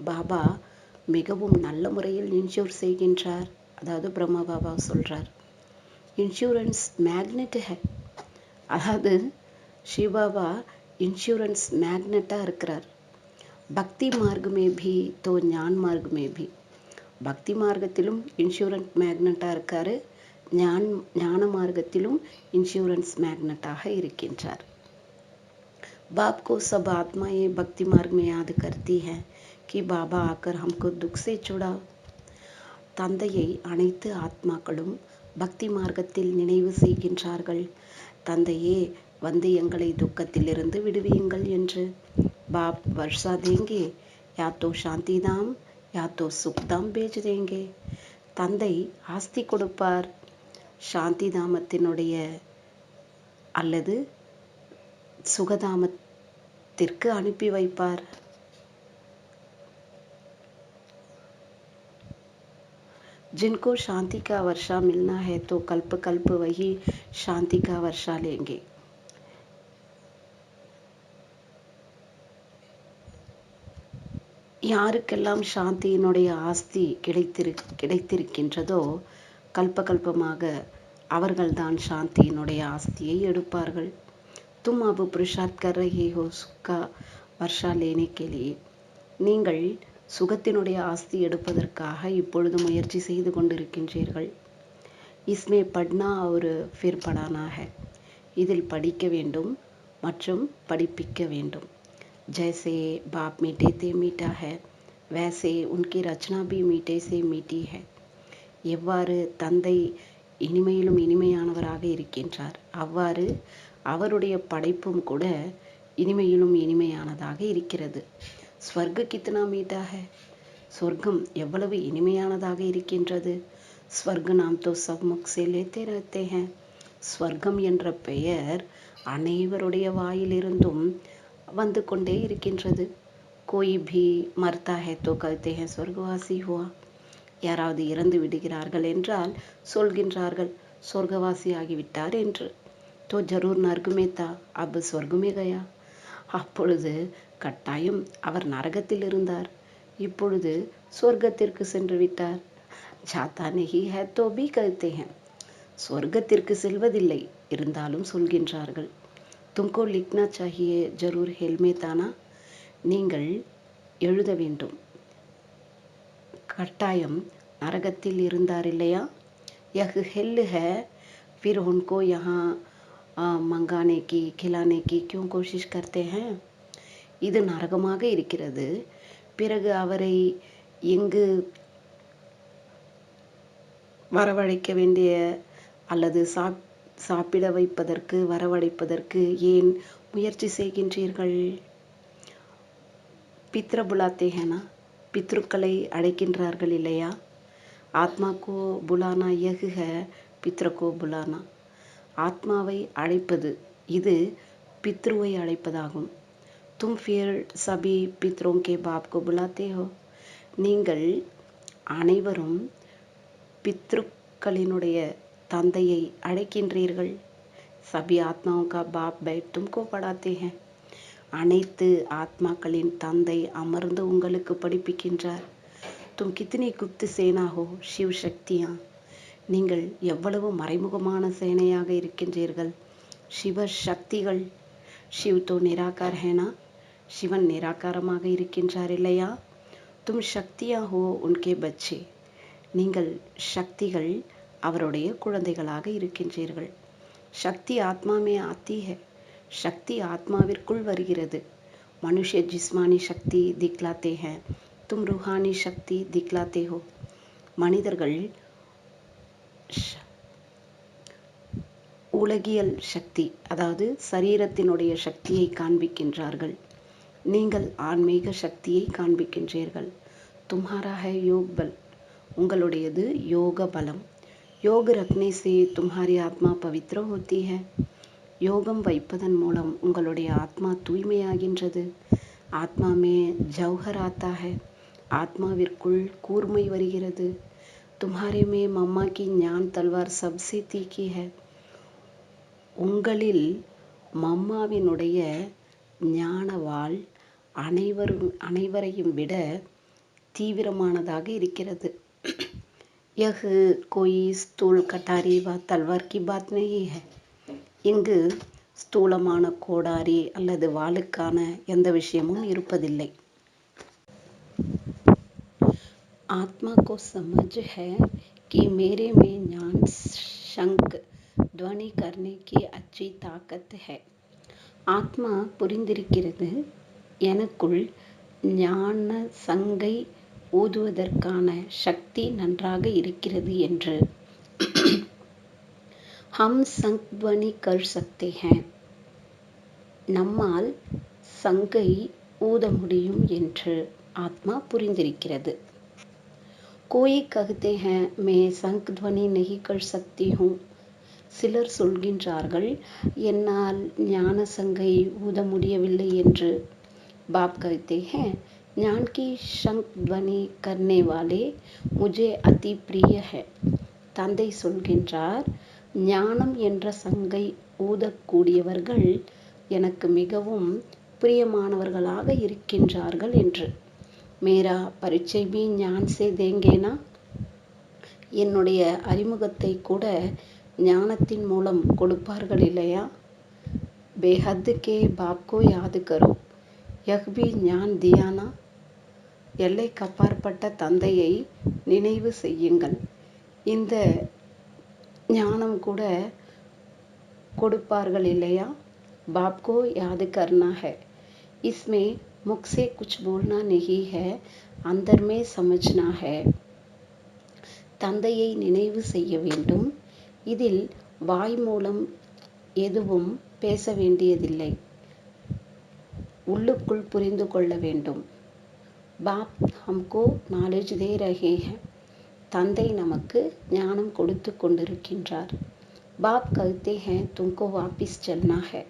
பாபா மிகவும் நல்ல முறையில் இன்ஷூர் செய்கின்றார். அதாவது பிரம்மா பாபா சொல்றார், இன்சூரன்ஸ் மேக்னெட் ஹை. அதாவது சிவபாபா இன்சூரன்ஸ் மேக்னெட்டா இருக்கிறார். பக்தி மார்க்கமே பி தோ ஞான் மார்க்கமே பி. பக்தி மார்க்கத்திலும் இன்சூரன்ஸ் மேக்னெட்டா இருக்காரு, ஞான மார்க்கத்திலும் இன்சூரன்ஸ் மேக்னெட்டாக இருக்கின்றார். बाप को सब आत्माएं भक्ति मार्ग में याद करती हैं कि बाबा आकर हमको दुख से छुड़ा. தந்தையை அனைத்து ஆத்மாக்களும் பக்தி மார்க்கத்தில் நினைவு செய்கின்றார்கள். தந்தையே வந்து எங்களை துக்கத்திலிருந்து விடுவியுங்கள் என்று. பாப் வர்ஷா தேங்கே, யா தோ சாந்தி தாம் யா தோ சுக் தாம் பேஜ் தேங்கே. தந்தை ஆஸ்தி கொடுப்பார், சாந்தி தாமத்தினுடைய அல்லது சுகதாமத்திற்கு அனுப்பி வைப்பார். जिनको शांति का वर्षा मिलना है तो कल्प कल्प वही शांति का वर्षा लेंगे. யாருக்கெல்லாம் சாந்தியினுடைய ஆஸ்தி கிடைத்திருக்கின்றதோ கல்ப கல்பமாக அவர்கள்தான் சாந்தியினுடைய ஆஸ்தியை எடுப்பார்கள். तुम अब पुरुषार्थ कर रहे हो सुख का वर्षा लेने के लिए. நீங்கள் சுகத்தினுடைய ஆஸ்தி எடுப்பதற்காக இப்பொழுது முயற்சி செய்து கொண்டிருக்கின்றீர்கள். इसमें पढ़ना और फिर पढ़ाना है. இதில் படிக்க வேண்டும் மற்றும் படிப்பிக்க வேண்டும். जैसे बाप मीठे थे मीठा है, वैसे उनकी रचना भी मीठे से मीठी है. எவ்வாறு தந்தை இனிமையிலும் இனிமையானவராக இருக்கின்றார், அவ்வாறு அவருடைய படைப்பும் கூட இனிமையிலும் இனிமையானதாக இருக்கிறது. ஸ்வர்க கித்னா மீட்டா ஹை. சொர்க்கம் எவ்வளவு இனிமையானதாக இருக்கின்றது. ஸ்வர்க நாம் தோ சப் முக் சே லேத்தே ரஹ்தே ஹை. ஸ்வர்க்கம் என்ற பெயர் அனைவருடைய வாயிலிருந்தும் வந்து கொண்டே இருக்கின்றது. கோய் பி மர்தா ஹை தோ கஹ்தே ஹை ஸ்வர்கவாசி ஹுவா. யாராவது இறந்து விடுகிறார்கள் என்றால் சொல்கின்றார்கள் சொர்க்கவாசி ஆகிவிட்டார் என்று. तो जरूर नर्क में था, अब स्वर्ग में गया. அப்பொழுது கட்டாயம் அவர் நரகத்தில் இருந்தார், இப்பொழுது சொர்க்கத்திற்கு சென்று விட்டார். जाता नहीं है तो भी कहते हैं. சொர்க்கத்திற்கு செல்வதில்லை இருந்தாலும் சொல்கின்றார்கள். तुमको लिखना चाहिए जरूर हेल में था ना. நீங்கள் எழுத வேண்டும், கட்டாயம் நரகத்தில் இருந்தார் இல்லையா. यह हेल है, फिर उनको यहाँ மங்கானே கி கிலானே கி क्यों कोशिश करते हैं. இது நரகமாக இருக்கிறது, பிறகு அவரை எங்கு வரவழைக்க வேண்டிய அல்லது சாப்பிட வைப்பதற்கு வரவழைப்பதற்கு ஏன் முயற்சி செய்கின்றீர்கள். பித்ர புலாத்தே ஹேனா, பித்ருக்களை அழைக்கின்றார்கள் இல்லையா. ஆத்மா கோ புலானா யஹ் ஹை, பித்ர கோ புலானா. ஆத்மாவை அழைப்பது இது பித்ருவை அழைப்பதாகும். தும் ஃபிர் சபி பித்ரோं के बाप को बुलाते हो. நீங்கள் அனைவரும் பித்ருக்களினுடைய தந்தையை அழைக்கின்றீர்கள். சபி ஆத்மாओं का बाप बैठ तुमको पढ़ाते हैं. அனைத்து ஆத்மாக்களின் தந்தை அமர்ந்து உங்களுக்கு படிப்பிக்கின்றார். தும் கித்னி குப்த் சேனா ஹோ சிவ் சக்தியா. நீங்கள் எவ்வளவு மறைமுகமான சேனையாக இருக்கின்றீர்கள், சிவ சக்திகள். சிவ் தோ நிராகார் ஹேனா, சிவன் நிராகாரமாக இருக்கின்றார் இல்லையா. தும் சக்தியா ஹோ உன்கே பச்சே. நீங்கள் சக்திகள், அவருடைய குழந்தைகளாக இருக்கின்றீர்கள். சக்தி ஆத்மாமே ஆத்தி ஹை. சக்தி ஆத்மாவிற்குள் வருகிறது. மனுஷ்ய ஜிஸ்மானி சக்தி திக்லாத்தே ஹை, தும் ரூஹானி சக்தி திக்லாத்தே ஹோ. மனிதர்கள் உலகியல் சக்தி, அதாவது சரீரத்தினுடைய சக்தியை காண்பிக்கின்றார்கள். நீங்கள் ஆன்மீக சக்தியை காண்பிக்கின்றீர்கள். தும்ஹாரா ஹை யோக் பல். உங்களுடையது யோக பலம். योग रखने से तुम्हारी आत्मा पवित्र होती है. யோகம் வைப்பதன் மூலம் உங்களுடைய ஆத்மா தூய்மையாகின்றது. ஆத்மா மே ஜௌஹர் ஆத்தா है. ஆத்மாவிற்குள் கூர்மை வருகிறது. तुम्हारे में मम्मा की ஞாन तलवार सबसे तीखी है. உங்களில் மம்மாவினுடைய ஞான வாள் அனைவரையும் விட தீவிரமானதாக இருக்கிறது. यह कोई स्थूल कटारी व तलवार की बात नहीं है. இங்கு ஸ்தூலமான கோடாரி அல்லது வாளுக்கான எந்த விஷயமும் இருப்பதில்லை. आत्मा को समझ है कि मेरे में ज्ञान शंख ध्वनि करने की अच्छी ताकत है. ஆத்மா புரிந்திருக்கிறது, எனக்குள் ஞான சங்கை ஊதுவதற்கான சக்தி நன்றாக இருக்கிறது என்று. हम संग ध्वनि कर सकते हैं. நம்மால் சங்கை ஊத முடியும் என்று ஆத்மா புரிந்திருக்கிறது. कोई कहते हैं मैं संग ध्वनि नहीं कर सकती हूँ. சிலர் சொல்கின்றார்கள், என்னால் ஞான சங்கை ஊத முடியவில்லை என்று. बाप कहते हैं ज्ञान की शंख ध्वनि करने वाले मुझे अति प्रिय है. தந்தை சொல்கின்றார், ஞானம் என்ற சங்கை ஊதக்கூடியவர்கள் எனக்கு மிகவும் பிரியமானவர்களாக இருக்கின்றார்கள் என்று. மேரா பரிச்சை பி ஞான் சே தேங்கேனா. என்னுடைய அறிமுகத்தை கூட ஞானத்தின் மூலம் கொடுப்பார்கள் இல்லையா? बेहद के बाप को याद करो. यह भी ज्ञान दिया ना. எல்லைக்கப்பாற்பட்ட தந்தையை நினைவு செய்யுங்கள். இந்த ஞானம் கூட கொடுப்பார்கள் இல்லையா? बाप को याद करना है. इसमें मुख से कुछ बोलना नहीं है, अंदर में समझना है. தந்தையை நினைவு செய்ய வேண்டும். இதில் வாய் மூலம் எதுவும் பேச வேண்டியதில்லை, உள்ளுக்குள் புரிந்து கொள்ள வேண்டும். பாப் ஹம்கோ நாலேஜ் தே ரஹே ஹை. தந்தை நமக்கு ஞானம் கொடுத்து கொண்டிருக்கின்றார். பாப் கஹ்தே ஹை தும்கோ வாபிஸ் சல்னா ஹை.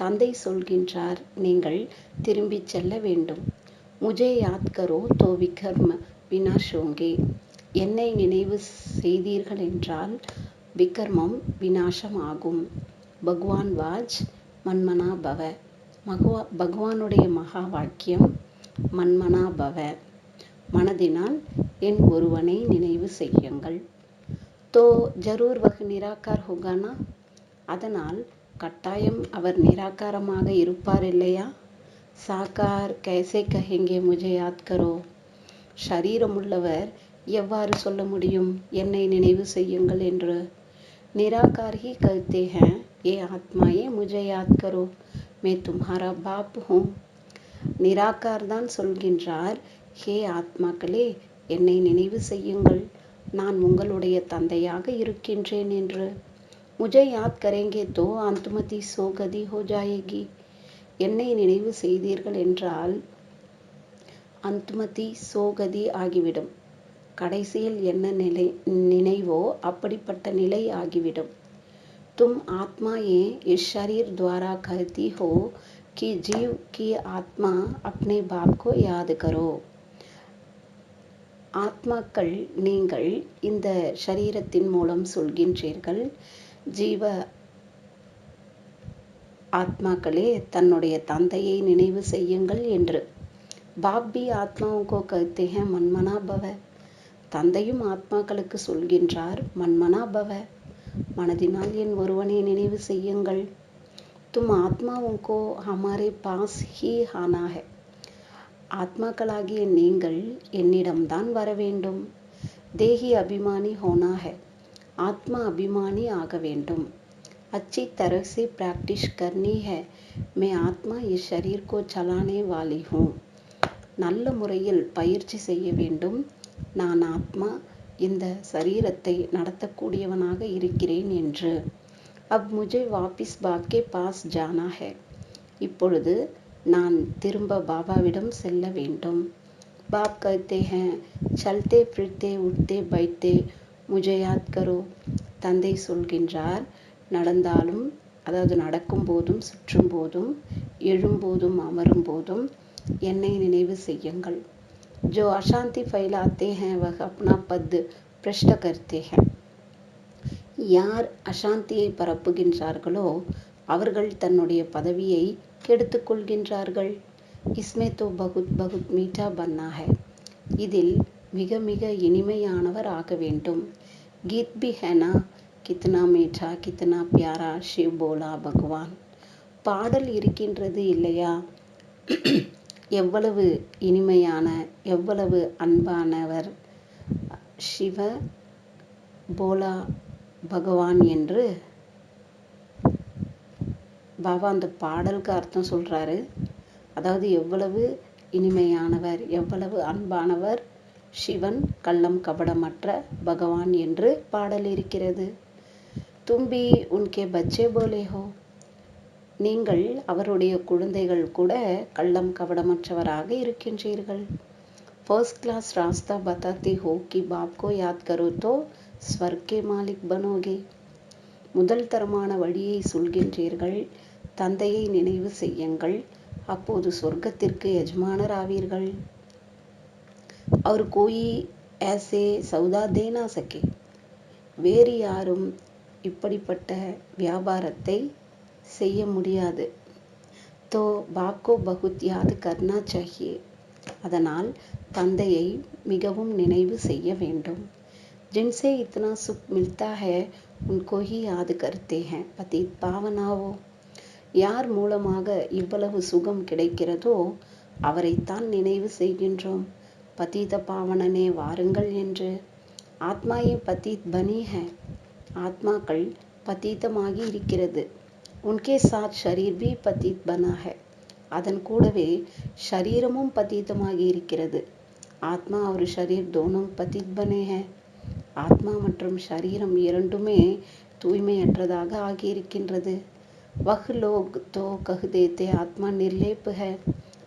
தந்தை சொல்கின்றார், நீங்கள் திரும்பி செல்ல வேண்டும். முஜே யாத் கரோ தோ விகர்ம வினாஷ் ஹோங்கே. என்னை நினைவு செய்தீர்கள் என்றால் விகர்மம் வினாசம் ஆகும். பகவான் வாஜ் மன்மனா பவ. பகவானுடைய மகா வாக்கியம் மன்மனா பவ. மனதினால் என் ஒருவனை நினைவு செய்யுங்கள். தோ ஜரூர் வஹ் நிராகார் ஹோகானா. அதனால் கட்டாயம் அவர் நிராகாரமாக இருப்பார் இல்லையா? சாக்கார் கைசே கஹேங்கே முஜே யாத் கரோ. ஷரீரமுள்ளவர் எவ்வாறு சொல்ல முடியும் என்னை நினைவு செய்யுங்கள் என்று? நிராகார் he கஹ்தே high, A ஆத்மாயே Mujhe Yaad Karo, May Tumhara pop ஹூம். நிராகார் தான் சொல்கின்றார், ஹே ஆத்மாக்களே என்னை நினைவு செய்யுங்கள், நான் உங்களுடைய தந்தையாக இருக்கின்றேன் என்று. முஜே யாத் கரேங்கே தோ அந்துமதி சோகதி ஹோ ஜாயேகி. என்னை நினைவு செய்தீர்கள் என்றால் அந்துமதி சோகதி ஆகிவிடும். கடைசியில் என்ன நினைவோ அப்படிப்பட்ட நிலை ஆகிவிடும். தும் ஆத்மா ஏ இஸ் ஷரீர் துவாரா கஹ்தி ஹோ कि जीव की आत्मा अपने बाप को याद करो. ஆத்மாக்கள் நீங்கள் இந்த ஷரீரத்தின் மூலம் சொல்கின்றீர்கள், ஜீவ ஆத்மாக்களே தன்னுடைய தந்தையை நினைவு செய்யுங்கள் என்று. பாப் பி ஆத்மாவுக்கோ கஹ்தே ஹை மன்மனா பவ. தந்தையும் ஆத்மாக்களுக்கு சொல்கின்றார், மன்மனா பவ, மனதினால் என் ஒருவனை நினைவு செய்யுங்கள். तुम आत्माओं को हमारे पास ही आना है. ஆத்மாக்களாகிய நீங்கள் என்னிடம்தான் வர வேண்டும். தேஹி அபிமானி ஹோனா है. ஆத்மா அபிமானி ஆக வேண்டும். अच्छी तरह से प्रैक्टिस करनी है. मैं आत्मा इस शरीर को चलाने वाली हूँ. நல்ல முறையில் பயிற்சி செய்ய வேண்டும். நான் ஆத்மா இந்த சரீரத்தை நடத்தக்கூடியவனாக இருக்கிறேன் என்று. अब मुझे वापिस बाप के पास जाना है. இப்பொழுது நான் திரும்ப பாபாவிடம் செல்ல வேண்டும். बाप कहते हैं चलते फिरते उठते बैठते முझे யாத் கரோ. தந்தை சொல்கின்றார், நடந்தாலும் அதாவது நடக்கும் போதும் சுற்றும் போதும் எழும்போதும் அமரும் போதும் என்னை நினைவு செய்யுங்கள். जो अशांति फैलाते हैं वह अपना पद भ्रष्ट करते हैं. யார் அசாந்தியை பரப்புகின்றார்களோ அவர்கள் தன்னுடைய பதவியை கெடுத்துக் கொள்கின்றார்கள். इसमें तो बहुत बहुत मीठा बनना है. இதில் மிக மிக இனிமையானவர் ஆக வேண்டும். गीत भी है ना, कितना मीठा कितना प्यारा शिव बोला भगवान. பாடல் இருக்கின்றது இல்லையா, எவ்வளவு இனிமையான எவ்வளவு அன்பானவர் சிவ போலா பகவான் என்று பாபா அந்த பாடலுக்கு அர்த்தம் சொல்றாரு. அதாவது எவ்வளவு இனிமையானவர் எவ்வளவு அன்பானவர் சிவன் கள்ளம் கபடமற்ற பகவான் என்று பாடல் இருக்கிறது. தும்பி உன்கே பச்சே போலே ஹோ. நீங்கள் அவருடைய குழந்தைகள் கூட கள்ளம் கபடமற்றவராக இருக்கின்றீர்கள். फर्स्ट क्लास रास्ता बताते हो कि बाप को याद करो तो स्वर्ग के मालिक बनोगे. முதல் தரமான வழியை சொல்கின்றீர்கள், தந்தையை நினைவு செய்யுங்கள், அப்போது சொர்க்கத்திற்கு எஜமானர் ஆவீர்கள். और कोई ऐसे सौदा दे ना सके. வேறு யாரும் இப்படிப்பட்ட வியாபாரத்தை செய்ய முடியாது. तो बाप को बहुत याद करना चाहिए. அதனால் தந்தையை மிகவும் நினைவு செய்ய வேண்டும். जिनसे इतना सुख मिलता है उनको ही याद करते हैं. पतित पावनावो. யார் மூலமாக இவ்வளவு சுகம் கிடைக்கிறதோ அவரைத்தான் நினைவு செய்கின்றோம். பதீத பாவனனே வாருங்கள் என்று. ஆத்மாயே பதீத் பனி है. ஆத்மாக்கள் பதீதமாகி இருக்கிறது. उनके साथ शरीर भी पतित बना है. அதன் கூடவே ஷரீரமும் பதீதமாகி இருக்கிறது. ஆத்மா और शरीर दोनों पतित बने हैं. ஆத்மா மற்றும் ஷரீரம் இரண்டுமே தூய்மையற்றதாக ஆகியிருக்கின்றது. वह लोग तो कह देते आत्मा निर्लेप है,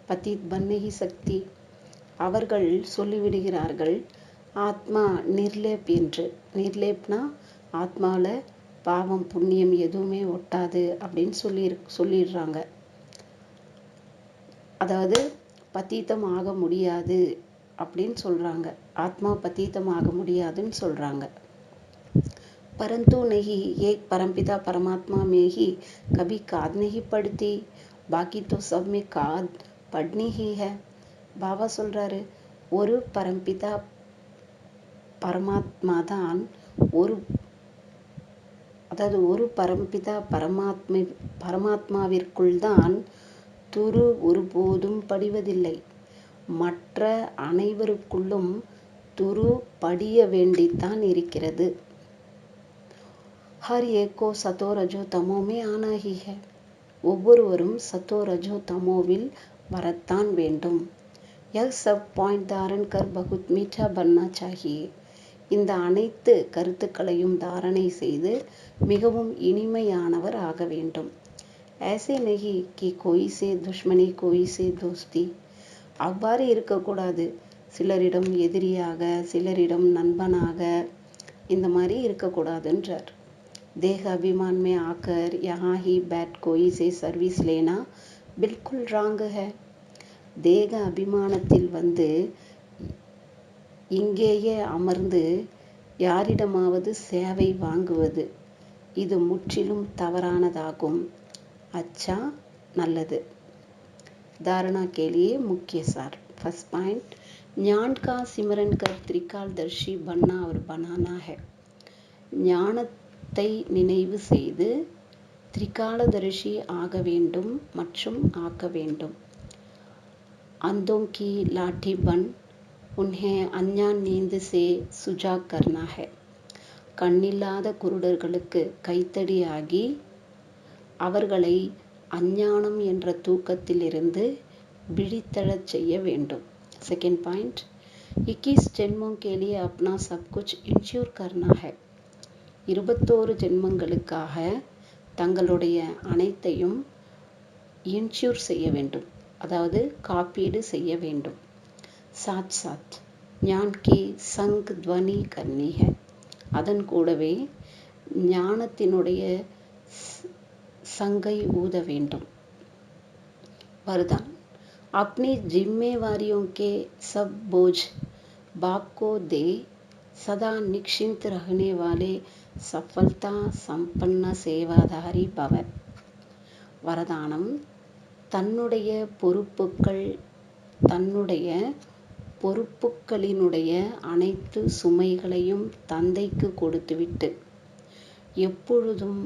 पतित बन नहीं सकती. அவர்கள் சொல்லிவிடுகிறார்கள் ஆத்மா நிர்லேப் என்று. நிர்லேப்னா ஆத்மாவில் பாவம் புண்ணியம் எதுவுமே ஒட்டாது அப்படின்னு சொல்லிடுறாங்க. அதாவது பதீதம் ஆக முடியாது அப்படின்னு சொல்றாங்க. ஆத்மா பதீதம் ஆக முடியாதுன்னு சொல்றாங்க. परंतु नहीं, एक परमपिता परमात्मा में ही कभी काद नहीं पड़ती, बाकी तो सब में काद पड़नी ही है. பாபா சொல்றாரு, ஒரு பரம்பிதா பரமாத்மா தான் ஒரு பரம்பிதா பரமாத்மாவிற்குள் தான் துரு ஒருபோதும் படிவதில்லை. மற்ற அனைவருக்குள்ளும் துரு படிய வேண்டித்தான் இருக்கிறது. हर एक को सतो रजो तमो में आना ही है. ஒவ்வொருவரும் சத்தோ ரஜோ தமோவில் வரத்தான் வேண்டும். यह सब पॉइंट धारण कर बहुत मीठा बनना चाहिए. இந்த அனைத்து கருத்துக்களையும் தாரணை செய்து மிகவும் இனிமையானவர் ஆக வேண்டும். ऐसे नहीं कि कोई से दुश्मनी कोई से दोस्ती. அவ்வாறு இருக்கக்கூடாது. சிலரிடம் எதிரியாக சிலரிடம் நண்பனாக இந்த மாதிரி இருக்கக்கூடாதுன்றார். देह अभिमान में आकर यहाँ ही बैठ कोई से सर्विस लेना बिल्कुल रॉन्ग है. தேக அபிமானத்தில் வந்து இங்கேயே அமர்ந்து யாரிடமாவது சேவை வாங்குவது இது முற்றிலும் தவறானதாகும். अच्छा நல்லது. धारणा के लिए मुख्य सार. फर्स्ट पॉइंट, ज्ञान का सिमरन कर त्रिकालदर्शी बनना और बनाना है. ஞானத்தை நினைவு செய்து திரிகாலதரிசி ஆக வேண்டும் மற்றும் ஆக்க வேண்டும். अंधों की लाठी बन उन्हें अन्यान नींद से सुजाग करना है. கண்ணில்லாத குருடர்களுக்கு கைத்தடியாகி அவர்களை அஞ்ஞானம் என்ற தூக்கத்திலிருந்து விழித்தெழச் செய்ய வேண்டும். செகண்ட் பாயிண்ட், 21 ஜென்மோं के लिए अपना सब कुछ इंश्योर करना है. 21 ஜென்மங்களுக்காக தங்களுடைய அனைத்தையும் இன்ஷூர் செய்ய வேண்டும், அதாவது காப்பீடு செய்ய வேண்டும். साथ साथ ज्ञान की संग ध्वनि करनी है. அதன் கூடவே ஞானத்தினுடைய சங்கை ஊத வேண்டும். वरदान, अपनी जिम्मेवारियों के सब बोझ बाप को दे, सदा निश्चिंत रहने वाले सफलता संपन्न सेवाधारी भव. வரதானம், தன்னுடைய பொறுப்புகளினுடைய அனைத்து சுமைகளையும் தந்தைக்கு கொடுத்துவிட்டு எப்பொழுதும்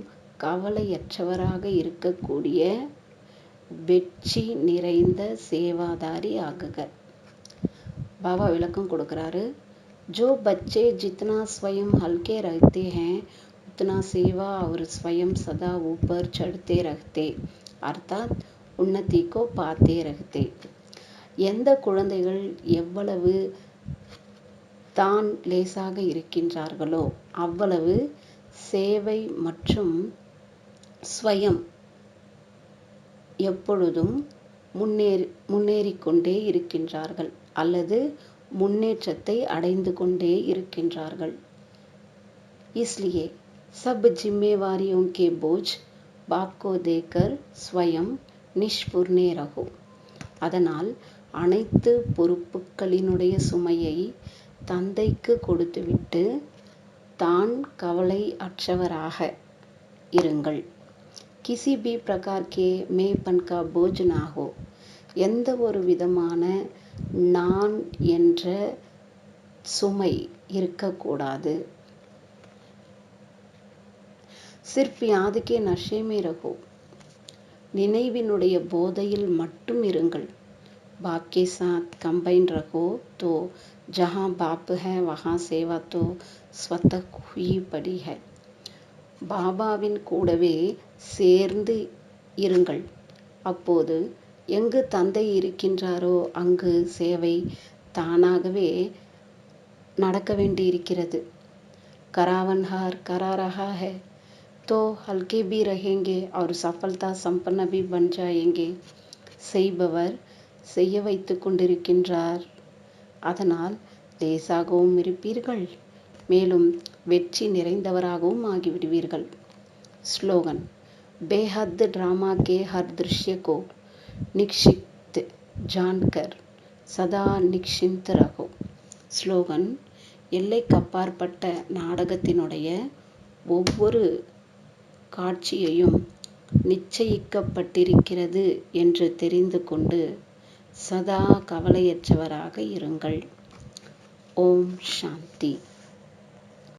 கவலையற்றவராக இருக்கக்கூடிய வெற்றி நிறைந்த சேவாதாரி ஆகுக. பாபா விளக்கம் கொடுக்கிறாரு. जो बच्चे जितना स्वयं हल्के रहते हैं उतना सेवा और स्वयं सदा ऊपर चढ़ते रहते, अर्थात उन्नति को पाते रहते. எந்த குழந்தைகள் எவ்வளவு தான் லேசாக இருக்கின்றார்களோ அவ்வளவு சேவை மற்றும் ஸ்வயம் எப்பொழுதும் முன்னேறிக்கொண்டே இருக்கின்றார்கள் அல்லது முன்னேற்றத்தை அடைந்து கொண்டே இருக்கின்றார்கள். इसलिए सब जिम्मेवारियों के बोझ बाप को देकर स्वयं निष्पुर्णे रहो. அதனால் அனைத்து பொறுப்புகளினுடைய சுமையை தந்தைக்கு கொடுத்துவிட்டு தான் கவலை அற்றவராக இருங்கள். किसी भी प्रकार के मेपन का बोझ ना हो. எந்த ஒரு விதமான நான் என்ற சுமை இருக்கக்கூடாது. सिर्फ याद के नशे में रहो. நினைவினுடைய போதையில் மட்டும் இருங்கள். बाप के साथ कंबाइन रहो तो जहाँ बाप है वहाँ सेवा तो स्वतः हुई पड़ी है. பாபாவின் கூடவே சேர்ந்து இருங்கள். அப்போது எங்கு தந்தை இருக்கின்றாரோ அங்கு சேவை தானாகவே நடக்க வேண்டியிருக்கிறது. करावनहार करा रहा है तो हल्के भी रहेंगे और सफलता संपन्न भी बन जाएंगे. செய்பவர் செய்ய வைத்து கொண்டிருக்கின்றார், அதனால் லேசாகவும் இருப்பீர்கள், மேலும் வெற்றி நிறைந்தவராகவும் ஆகிவிடுவீர்கள். ஸ்லோகன், बेहद ड्रामा के हर दृश्य को निश्चित जानकर सदा निश्चिंत रहो. ஸ்லோகன், எல்லைக்கு அப்பாற்பட்ட நாடகத்தினுடைய ஒவ்வொரு காட்சியையும் நிச்சயிக்கப்பட்டிருக்கிறது என்று தெரிந்து கொண்டு சதா கவலையற்றவராக இருங்கள். ஓம் சாந்தி.